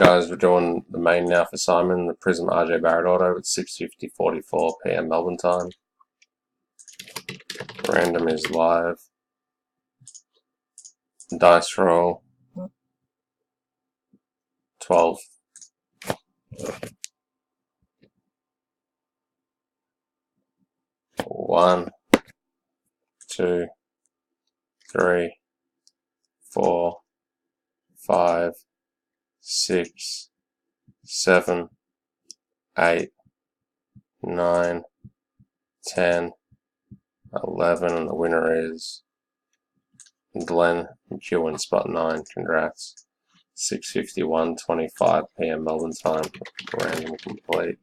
guys, we're doing the main now for Simon, the Prizm RJ Barrett auto at 6:44 PM Melbourne time. Random is live. Dice roll 12. One, 2, 3, 4, 5, 6, 7, 8, 9, 10, 11, and the winner is Glenn McEwen, spot 9. Congrats. 6:51:25 PM Melbourne time. Random complete.